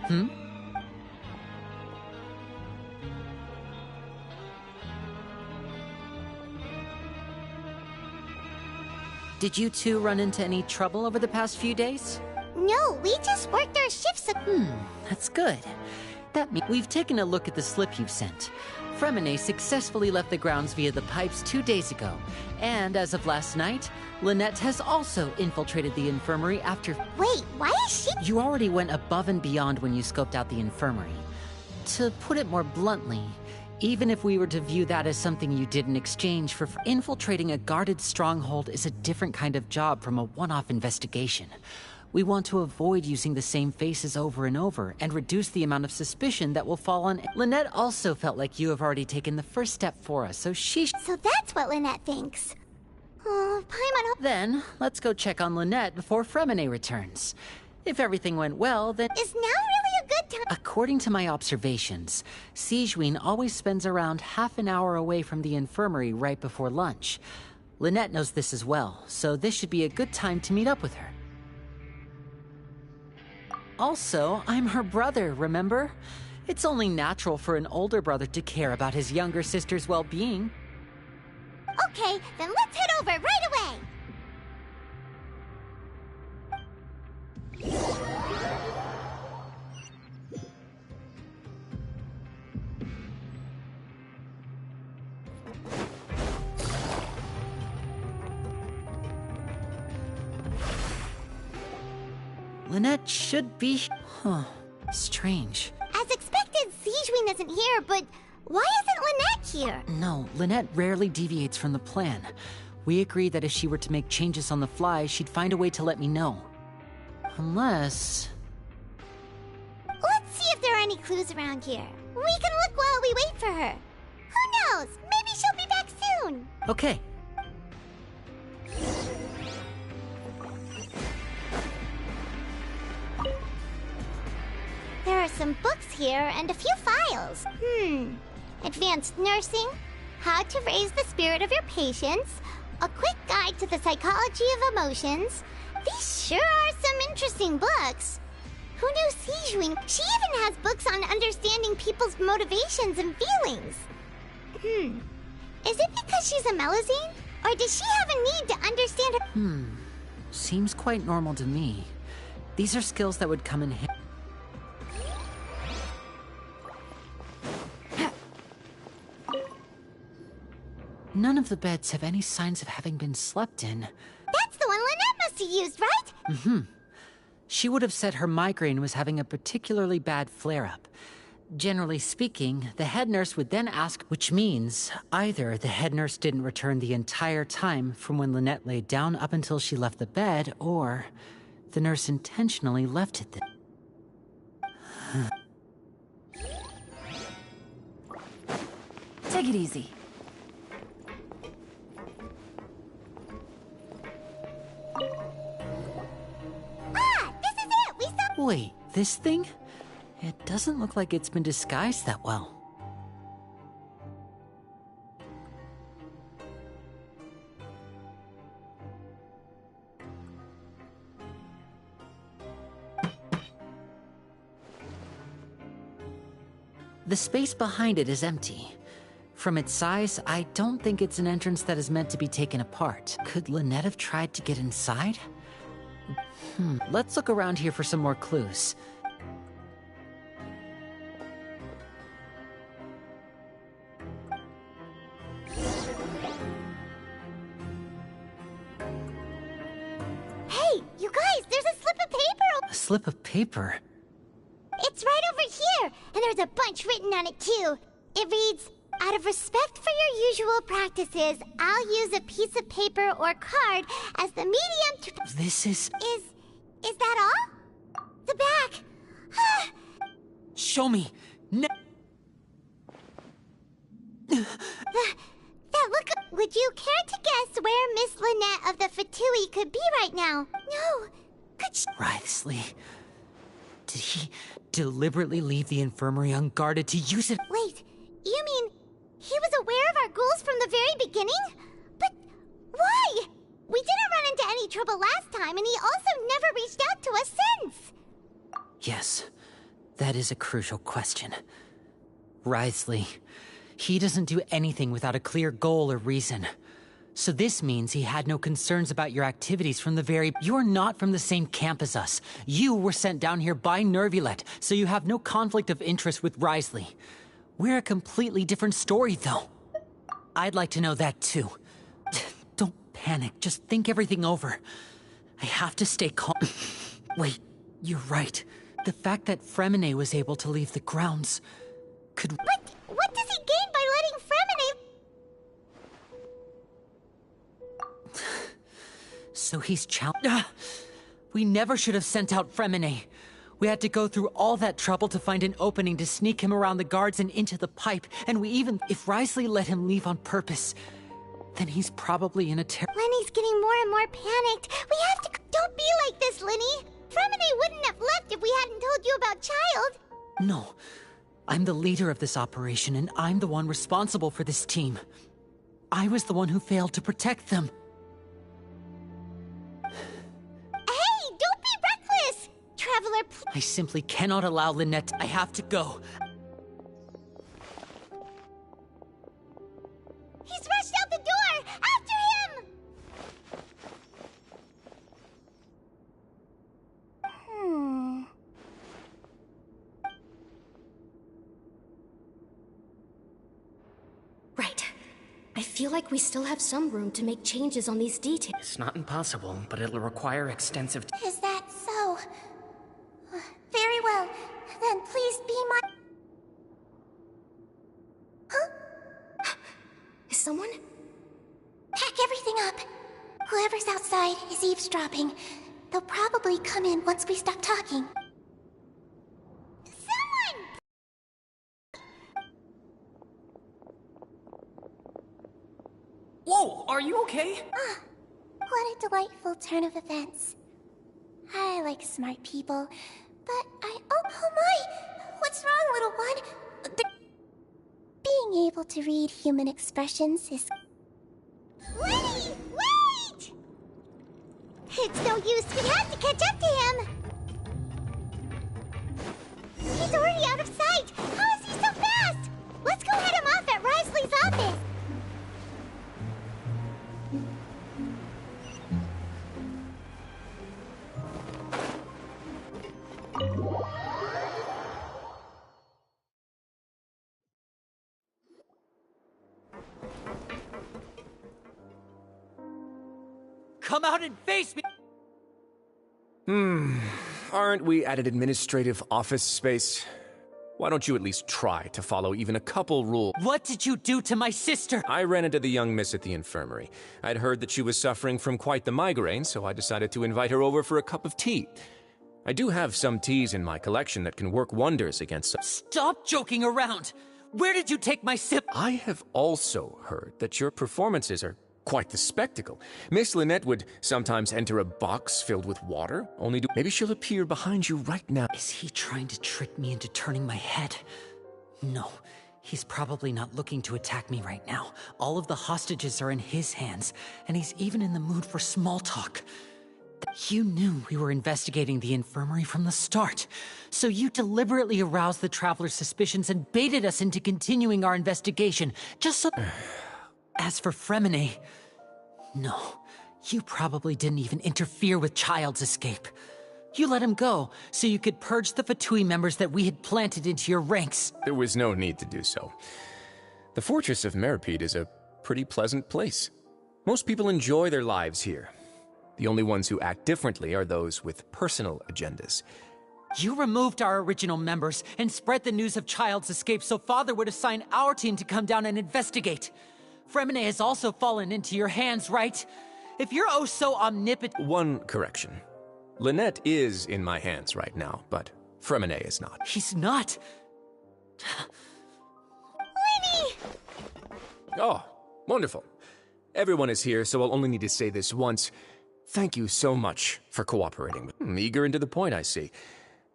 Hmm? Did you two run into any trouble over the past few days? No, we just worked our shifts. That's good. That means we've taken a look at the slip you've sent. Fremine successfully left the grounds via the pipes 2 days ago, and as of last night, Lynette has also infiltrated the infirmary after— Wait, why is she— You already went above and beyond when you scoped out the infirmary. To put it more bluntly, even if we were to view that as something you did in exchange for infiltrating a guarded stronghold is a different kind of job from a one-off investigation. We want to avoid using the same faces over and over and reduce the amount of suspicion that will fall on— Lynette also felt like you have already taken the first step for us, so So that's what Lynette thinks. Oh, Paimon— Then, let's go check on Lynette before Fremine returns. If everything went well, then— Is now really a good time? According to my observations, Sigewinne always spends around half an hour away from the infirmary right before lunch. Lynette knows this as well, so this should be a good time to meet up with her. Also, I'm her brother, remember? It's only natural for an older brother to care about his younger sister's well-being. Okay, then let's head over right away! Lynette should be— Huh. Strange. As expected, Sigewinne isn't here, but why isn't Lynette here? No, Lynette rarely deviates from the plan. We agreed that if she were to make changes on the fly, she'd find a way to let me know. Unless— Let's see if there are any clues around here. We can look while we wait for her. Who knows? Maybe she'll be back soon. Okay. There are some books here and a few files. Advanced nursing, how to raise the spirit of your patients, a quick guide to the psychology of emotions. These sure are some interesting books. Who knew Sigewinne? She even has books on understanding people's motivations and feelings. Is it because she's a Melusine? Or does she have a need to understand her— Seems quite normal to me. These are skills that would come in handy. None of the beds have any signs of having been slept in. That's the one Lynette must have used, right? She would have said her migraine was having a particularly bad flare-up. Generally speaking, the head nurse would then ask, which means either the head nurse didn't return the entire time from when Lynette laid down up until she left the bed, or the nurse intentionally left it there. Take it easy. This is it! We saw— Wait, this thing? It doesn't look like it's been disguised that well. The space behind it is empty. From its size, I don't think it's an entrance that is meant to be taken apart. Could Lynette have tried to get inside? Let's look around here for some more clues. Hey, you guys, there's a slip of paper! A slip of paper? It's right over here, and there's a bunch written on it too. It reads, "Out of respect for your usual practices, I'll use a piece of paper or card as the medium to—" This is— Is that all? The back. Show me! No! That look— Would you care to guess where Miss Lynette of the Fatui could be right now? No. Could she— Wriothesley. Did he deliberately leave the infirmary unguarded to use it? Wait, you mean he was aware of our goals from the very beginning? But why? We didn't run into any trouble last time, and he also never reached out to us since. Yes. That is a crucial question. Wriothesley, he doesn't do anything without a clear goal or reason. So this means he had no concerns about your activities from the very... You're not from the same camp as us. You were sent down here by Nervulet, so you have no conflict of interest with Wriothesley. We're a completely different story, though. I'd like to know that, too. Don't panic, just think everything over. I have to stay calm. Wait, you're right. The fact that Fremine was able to leave the grounds could... What does he gain by letting Fremine... So he's We never should have sent out Fremine. We had to go through all that trouble to find an opening to sneak him around the guards and into the pipe, and we even... If Wriothesley let him leave on purpose, then he's probably in a Lenny's getting more and more panicked. We have to... Don't be like this, Lenny! Fremine wouldn't have left if we hadn't told you about Child! No. I'm the leader of this operation, and I'm the one responsible for this team. I was the one who failed to protect them. Hey, don't be reckless! Traveler, I simply cannot allow Lynette... I have to go. He's rushed out the door! After him! Right. I feel like we still have some room to make changes on these details. It's not impossible, but it'll require extensive... Is that so? Very well. Then please be my... Huh? Is someone? Pack everything up. Whoever's outside is eavesdropping. They'll probably come in once we stop talking. Someone! Whoa, are you okay? What a delightful turn of events. I like smart people, but oh my! What's wrong, little one? Being able to read human expressions is... Lenny! Wait! It's no use, we have to catch up to him! He's already out of sight! How is he so fast? Let's go head him off at Wriothesley's office! Come out and face me! Aren't we at an administrative office space? Why don't you at least try to follow even a couple rules? What did you do to my sister? I ran into the young miss at the infirmary. I'd heard that she was suffering from quite the migraine, so I decided to invite her over for a cup of tea. I do have some teas in my collection that can work wonders against... Stop joking around! Where did you take my sip? I have also heard that your performances are quite the spectacle. Miss Lynette would sometimes enter a box filled with water, only to... Maybe she'll appear behind you right now. Is he trying to trick me into turning my head? No, he's probably not looking to attack me right now. All of the hostages are in his hands, and he's even in the mood for small talk. You knew we were investigating the infirmary from the start, so you deliberately aroused the Traveler's suspicions and baited us into continuing our investigation, just so... As for Fremine... No, you probably didn't even interfere with Child's escape. You let him go, so you could purge the Fatui members that we had planted into your ranks. There was no need to do so. The fortress of Meripede is a pretty pleasant place. Most people enjoy their lives here. The only ones who act differently are those with personal agendas. You removed our original members and spread the news of Child's escape so Father would assign our team to come down and investigate. Fremine has also fallen into your hands, right? If you're oh so omnipotent... One correction. Lynette is in my hands right now, but Fremine is not. He's not. Lenny! Oh, wonderful. Everyone is here, so I'll only need to say this once. Thank you so much for cooperating. Eager and to the point, I see.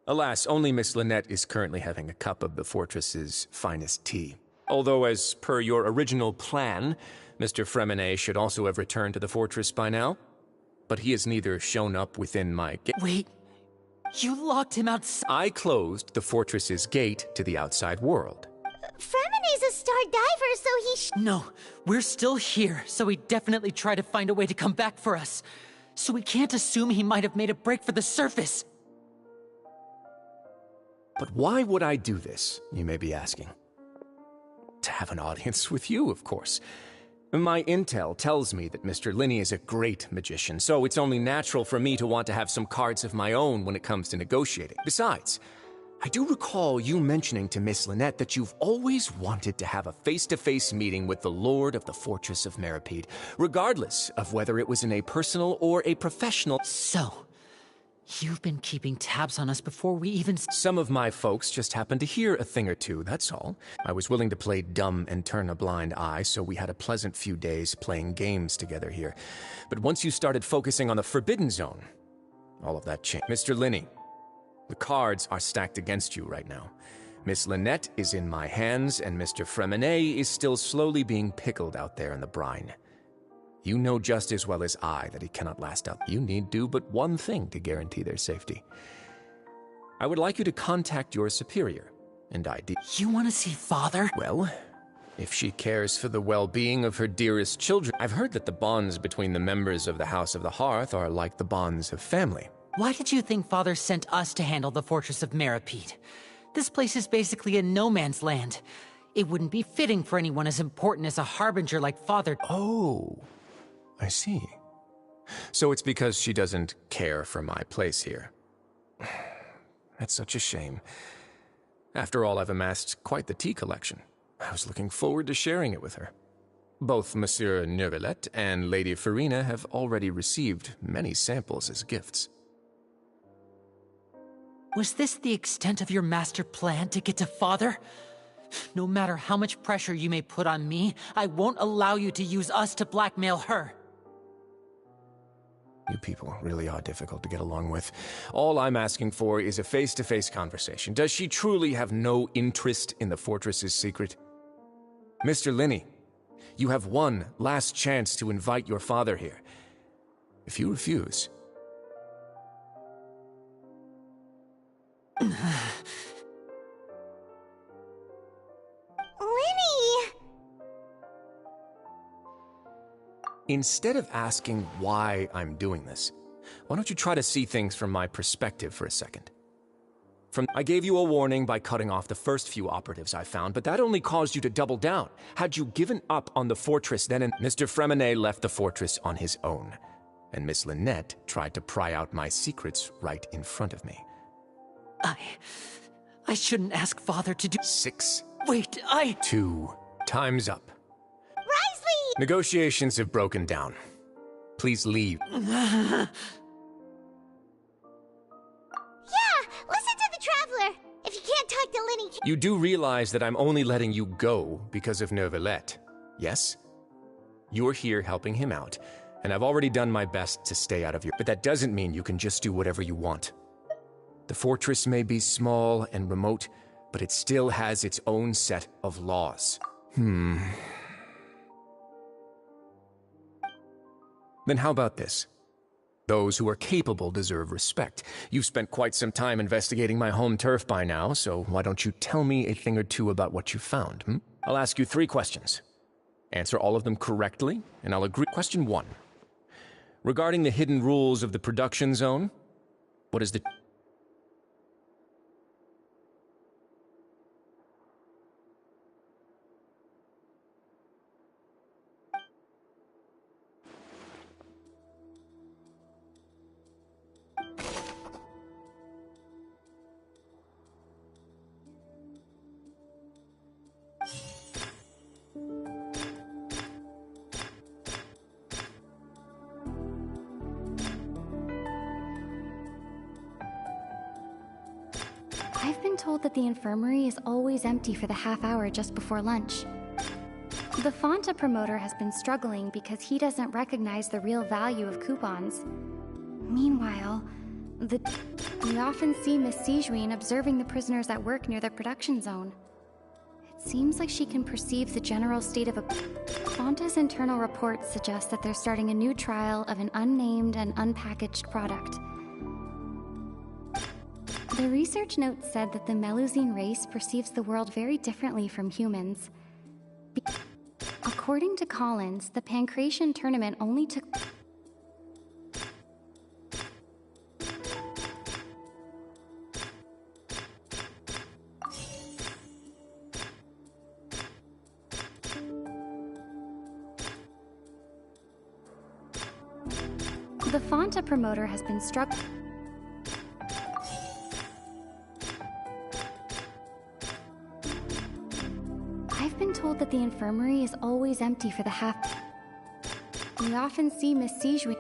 Alas, only Miss Lynette is currently having a cup of the fortress's finest tea. Although, as per your original plan, Mr. Fremine should also have returned to the fortress by now. But he has neither shown up within my... Wait, You locked him outside. I closed the fortress's gate to the outside world. Fremene's a star diver, so he No, we're still here, so he definitely tried to find a way to come back for us. So we can't assume he might have made a break for the surface. But why would I do this, you may be asking? To have an audience with you, of course. My intel tells me that Mr. Linney is a great magician, so it's only natural for me to want to have some cards of my own when it comes to negotiating. Besides, I do recall you mentioning to Miss Lynette that you've always wanted to have a face-to-face meeting with the Lord of the Fortress of Meripede, regardless of whether it was in a personal or a professional. So, you've been keeping tabs on us before we even... Some of my folks just happened to hear a thing or two, that's all. I was willing to play dumb and turn a blind eye, so we had a pleasant few days playing games together here. But once you started focusing on the Forbidden Zone, all of that changed. Mr. Linney, the cards are stacked against you right now. Miss Lynette is in my hands, and Mr. Fremene is still slowly being pickled out there in the brine. You know just as well as I that he cannot last out. You need do but one thing to guarantee their safety. I would like you to contact your superior, and You want to see Father? Well, if she cares for the well-being of her dearest children. I've heard that the bonds between the members of the House of the Hearth are like the bonds of family. Why did you think Father sent us to handle the Fortress of Meripede? This place is basically a no-man's land. It wouldn't be fitting for anyone as important as a harbinger like Father. Oh, I see. So it's because she doesn't care for my place here. That's such a shame. After all, I've amassed quite the tea collection. I was looking forward to sharing it with her. Both Monsieur Neuvillette and Lady Farina have already received many samples as gifts. Was this the extent of your master plan to get to Father? No matter how much pressure you may put on me, I won't allow you to use us to blackmail her. You people really are difficult to get along with. All I'm asking for is a face-to-face conversation. Does she truly have no interest in the fortress's secret? Mr. Linney, you have one last chance to invite your father here. If you refuse... Linny! Instead of asking why I'm doing this, why don't you try to see things from my perspective for a second? I gave you a warning by cutting off the first few operatives I found, but that only caused you to double down. Had you given up on the fortress then, and Mr. Fremene left the fortress on his own, and Miss Lynette tried to pry out my secrets right in front of me. I shouldn't ask Father to do... 6. Wait, 2. Time's up. Risley! Negotiations have broken down. Please leave. Yeah, listen to the Traveler. If you can't talk to Linny... You do realize that I'm only letting you go because of Neuvillette, yes? You're here helping him out, and I've already done my best to stay out of your... But that doesn't mean you can just do whatever you want. The fortress may be small and remote, but it still has its own set of laws. Then how about this? Those who are capable deserve respect. You've spent quite some time investigating my home turf by now, so why don't you tell me a thing or two about what you found, I'll ask you 3 questions. Answer all of them correctly, and I'll agree. Question 1. Regarding the hidden rules of the production zone, what is the... I've been told that the infirmary is always empty for the half hour just before lunch. The Fanta promoter has been struggling because he doesn't recognize the real value of coupons. Meanwhile, we often see Miss Sijuin observing the prisoners at work near the production zone. It seems like she can perceive the general state of Fanta's internal reports suggest that they're starting a new trial of an unnamed and unpackaged product. The research note said that the Melusine race perceives the world very differently from humans. According to Collins, the Pancration tournament only took... The Fonta promoter has been struck... I've been told that the infirmary is always empty for the half... We often see Miss Sijui...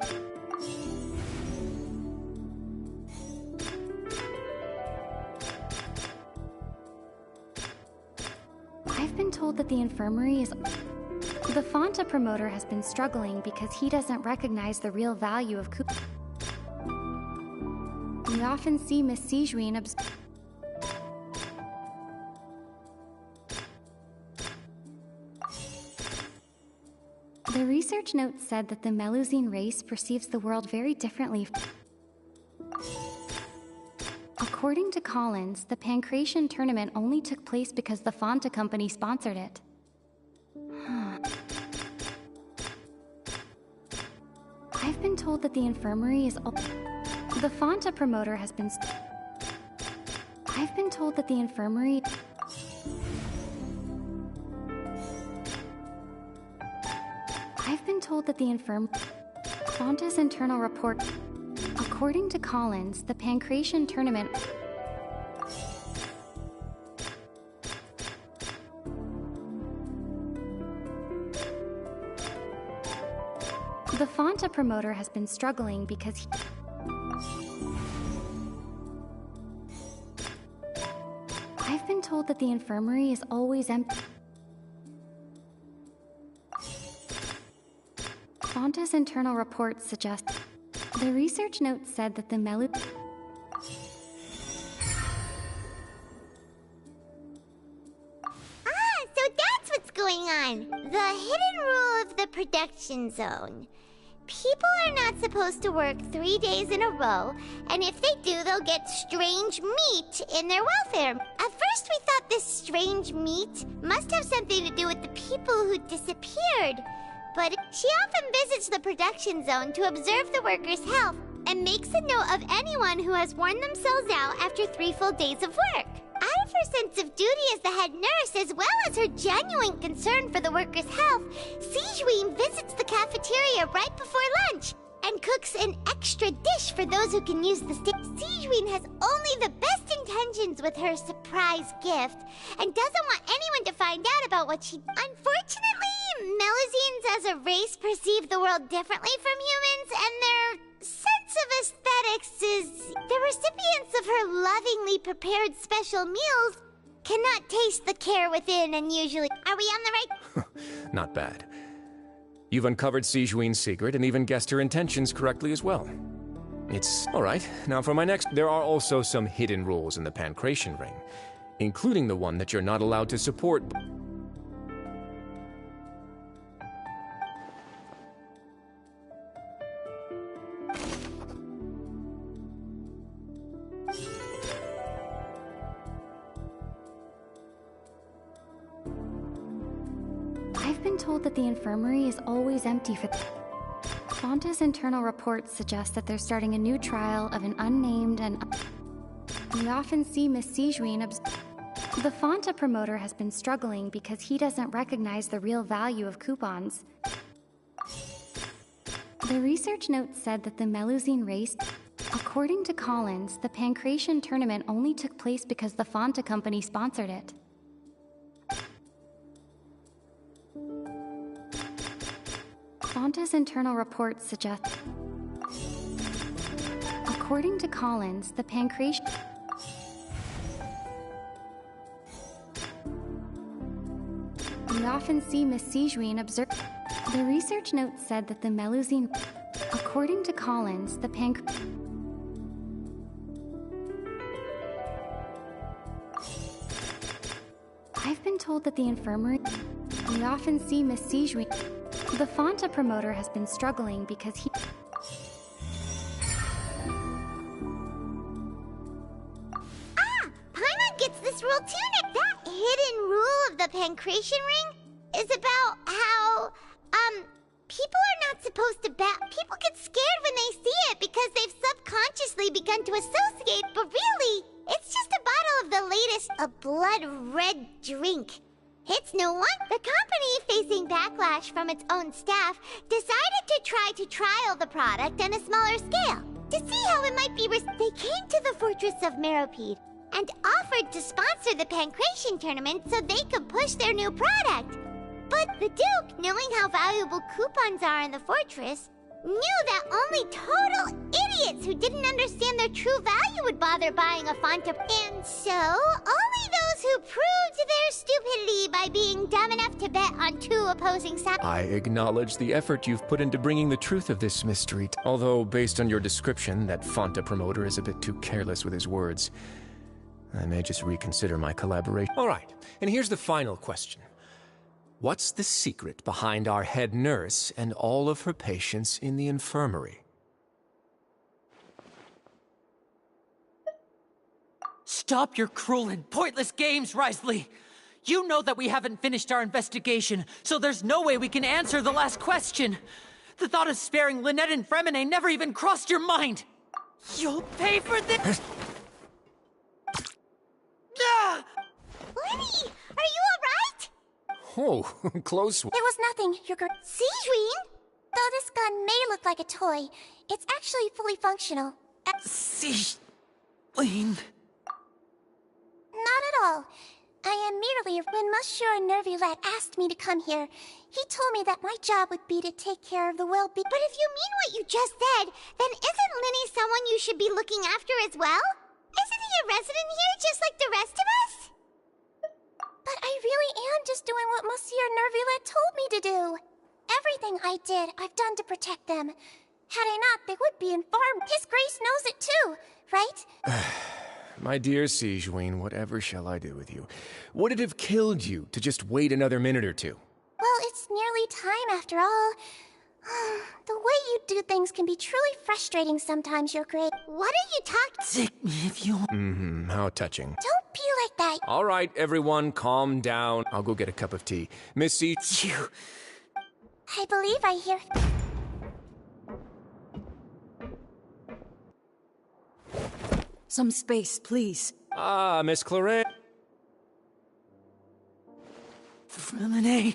I've been told that the infirmary is... The Fonta promoter has been struggling because he doesn't recognize the real value of coupons. We often see Miss Sijui The research note said that the Melusine race perceives the world very differently. According to Collins, the Pancration tournament only took place because the Fonta company sponsored it. I've been told that the infirmary is... The Fonta promoter has been... I've been told that the infirmary... I've been told that the Fonta's internal report... According to Collins, the Pancration tournament... The Fonta promoter has been struggling because he... I've been told that the infirmary is always empty. Fonta's internal reports suggest... The research note said that the So that's what's going on. The hidden rule of the production zone. People are not supposed to work 3 days in a row, and if they do, they'll get strange meat in their welfare. At first, we thought this strange meat must have something to do with the people who disappeared. But she often visits the production zone to observe the workers' health and makes a note of anyone who has worn themselves out after 3 full days of work. Out of her sense of duty as the head nurse, as well as her genuine concern for the workers' health, Sijui visits the cafeteria right before lunch and cooks an extra dish for those who can use the stick. Sijui has only the best intentions with her surprise gift and doesn't want anyone to find out about what she... Unfortunately, Melusines as a race perceive the world differently from humans, and their sense of aesthetics is... The recipients of her lovingly prepared special meals cannot taste the care within and usually... Are we on the right... Not bad. You've uncovered Sijuin's secret and even guessed her intentions correctly as well. It's... Alright, now for my next... There are also some hidden rules in the Pancration ring, including the one that you're not allowed to support... I've been told that the infirmary is always empty for... Fonta's internal reports suggest that they're starting a new trial of an unnamed and... We often see Miss Sijui The Fonta promoter has been struggling because he doesn't recognize the real value of coupons. The research note said that the Melusine race... According to Collins, the Pancration tournament only took place because the Fonta company sponsored it. Fonta's internal reports suggest... According to Collins, the Pancration... We often see Miss Sijui observe... The research note said that the Melusine... According to Collins, the I've been told that the infirmary... We often see Miss Sijui... The Fonta promoter has been struggling because he... Roltunic, that hidden rule of the pancreation ring is about how, people are not supposed to bet. People get scared when they see it because they've subconsciously begun to associate, but really, it's just a bottle of the latest, a blood red drink. It's no wonder the company, facing backlash from its own staff, decided to try to trial the product on a smaller scale. To see how it might be they came to the fortress of Meropide and offered to sponsor the pancreation tournament so they could push their new product. But the Duke, knowing how valuable coupons are in the fortress, knew that only total idiots who didn't understand their true value would bother buying a font of... And so, only those who proved their stupidity by being dumb enough to bet on two opposing sides... I acknowledge the effort you've put into bringing the truth of this mystery. Although, based on your description, that Fonta promoter is a bit too careless with his words. I may just reconsider my collaboration. All right, and here's the final question. What's the secret behind our head nurse and all of her patients in the infirmary? Stop your cruel and pointless games, Risley! You know that we haven't finished our investigation, so there's no way we can answer the last question. The thought of sparing Lynette and Fremine never even crossed your mind! You'll pay for this! Lenny, are you alright? Oh, close one. There was nothing, your girl. Sigewinne? Though this gun may look like a toy, it's actually fully functional. Sigewinne... Not at all. I am merely when Monsieur Nervulette asked me to come here. He told me that my job would be to take care of the well-being. But if you mean what you just said, then isn't Linny someone you should be looking after as well? Isn't he a resident here just like the rest of us? But I really am just doing what Monsieur Nervulette told me to do. Everything I did, I've done to protect them. Had I not, they would be informed. His Grace knows it too, right? My dear Sigewinne, whatever shall I do with you? Would it have killed you to just wait another minute or two? Well, it's nearly time after all. The way you do things can be truly frustrating sometimes, Your Grace. What are you talking? Take me if you... How touching. Don't be like that. All right, everyone, calm down. I'll go get a cup of tea. Missy... You... I believe I hear... Some space, please. Ah, Miss Claret. Fremine...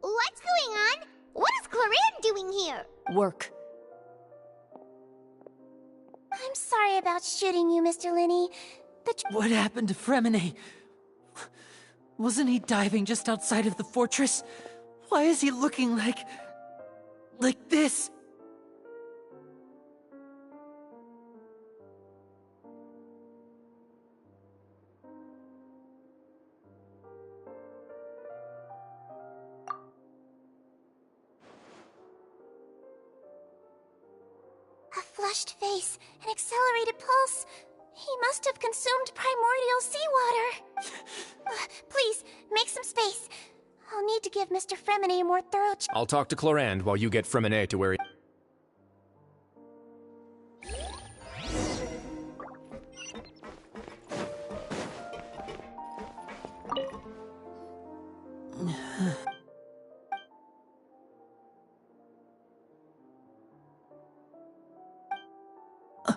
What's going on? What is Cloran doing here? Work. I'm sorry about shooting you, Mr. Linney. What happened to Fremine? Wasn't he diving just outside of the fortress? Why is he looking like this? A flushed face, an accelerated pulse. He must have consumed primordial seawater. Please, make some space. I'll need to give Mr. Fremine a more thorough I'll talk to Clorand while you get Fremine to where he...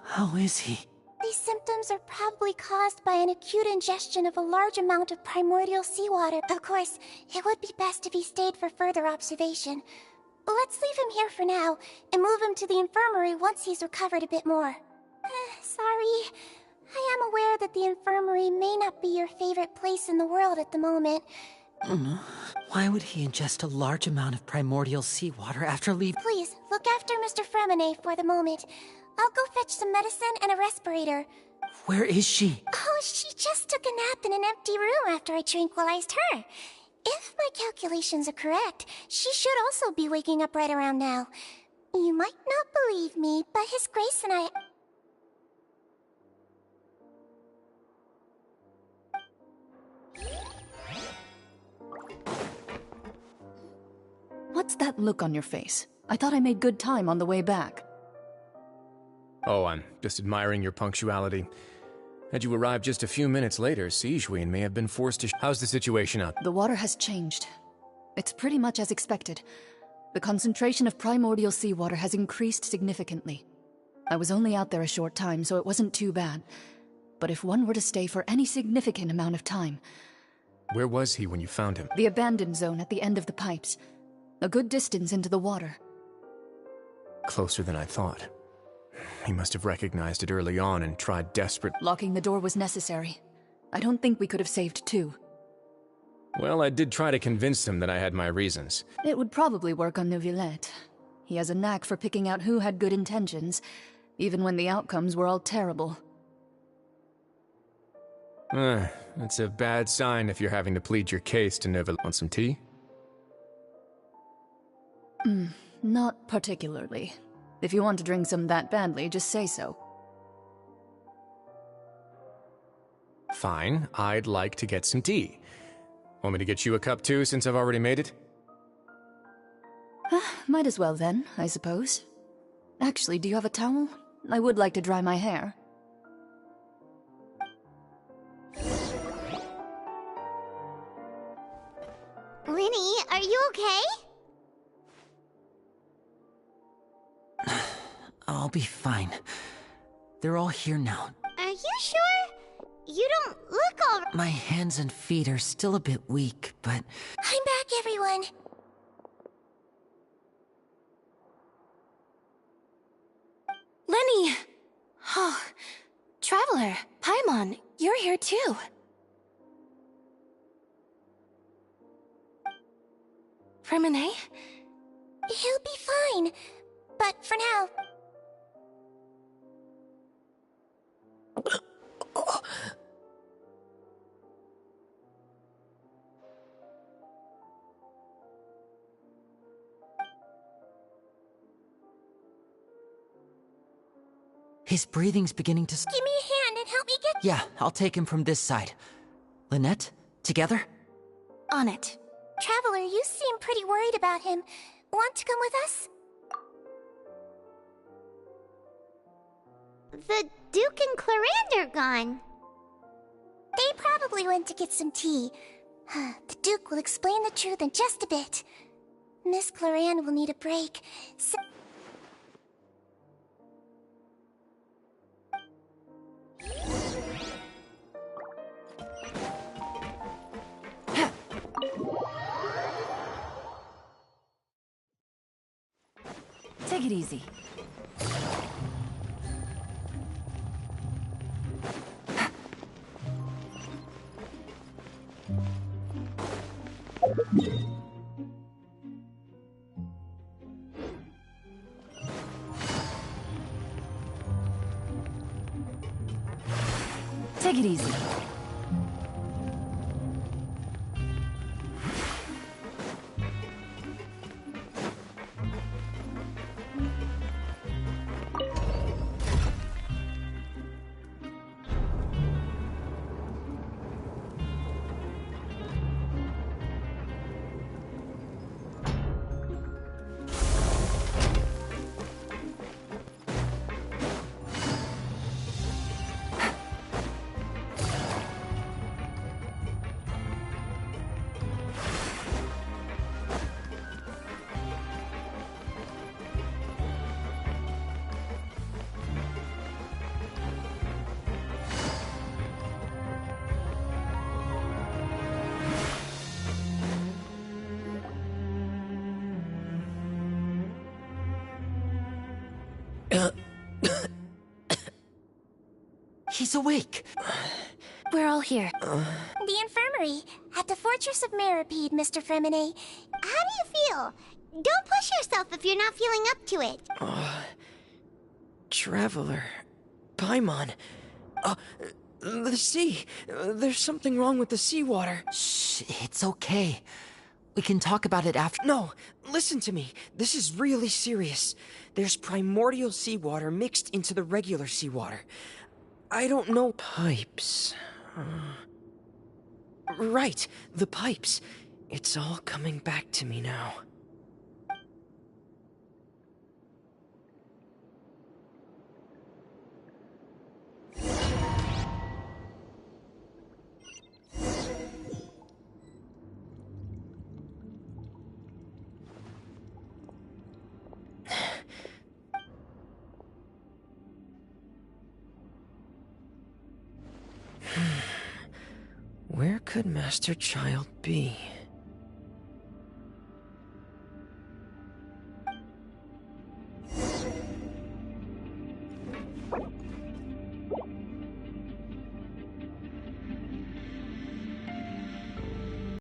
How is he? These symptoms are probably caused by an acute ingestion of a large amount of primordial seawater. Of course, it would be best if he stayed for further observation. Let's leave him here for now, and move him to the infirmary once he's recovered a bit more. Sorry. I am aware that the infirmary may not be your favorite place in the world at the moment. Why would he ingest a large amount of primordial seawater after leaving? Please, look after Mr. Fremine for the moment. I'll go fetch some medicine and a respirator. Where is she? Oh, she just took a nap in an empty room after I tranquilized her. If my calculations are correct, she should also be waking up right around now. You might not believe me, but His Grace and I... What's that look on your face? I thought I made good time on the way back. Oh, I'm just admiring your punctuality. Had you arrived just a few minutes later, Sijouin may have been forced to... How's the situation out? The water has changed. It's pretty much as expected. The concentration of primordial seawater has increased significantly. I was only out there a short time, so it wasn't too bad. But if one were to stay for any significant amount of time... Where was he when you found him? The abandoned zone at the end of the pipes. A good distance into the water. Closer than I thought. He must have recognized it early on and tried desperate... Locking the door was necessary. I don't think we could have saved two. Well, I did try to convince him that I had my reasons. It would probably work on Neuvillette. He has a knack for picking out who had good intentions, even when the outcomes were all terrible. That's a bad sign if you're having to plead your case to Neuvillette. Want some tea? Not particularly. If you want to drink some that badly, just say so. Fine, I'd like to get some tea. Want me to get you a cup too, since I've already made it? Might as well then, I suppose. Actually, do you have a towel? I would like to dry my hair. Linny, are you okay? I'll be fine. They're all here now. Are you sure? You don't look all right. My hands and feet are still a bit weak, but... I'm back, everyone. Lenny! Oh, Traveler, Paimon, you're here too. Freminet? He'll be fine. But for now... His breathing's beginning to... Give me a hand and help me get... Yeah, I'll take him from this side. Lynette, together? On it. Traveler, you seem pretty worried about him. Want to come with us? The Duke and Clarande are gone. They probably went to get some tea. The Duke will explain the truth in just a bit. Miss Clarande will need a break, so... Take it easy. Take it easy. He's awake. We're all here. The infirmary, at the Fortress of Meripede, Mr. Freminet. How do you feel? Don't push yourself if you're not feeling up to it. Traveler. Paimon. The sea. There's something wrong with the seawater. Shh, it's okay. We can talk about it after. No, listen to me. This is really serious. There's primordial seawater mixed into the regular seawater. I don't know... Pipes. Right, the pipes. It's all coming back to me now. could Master Child be?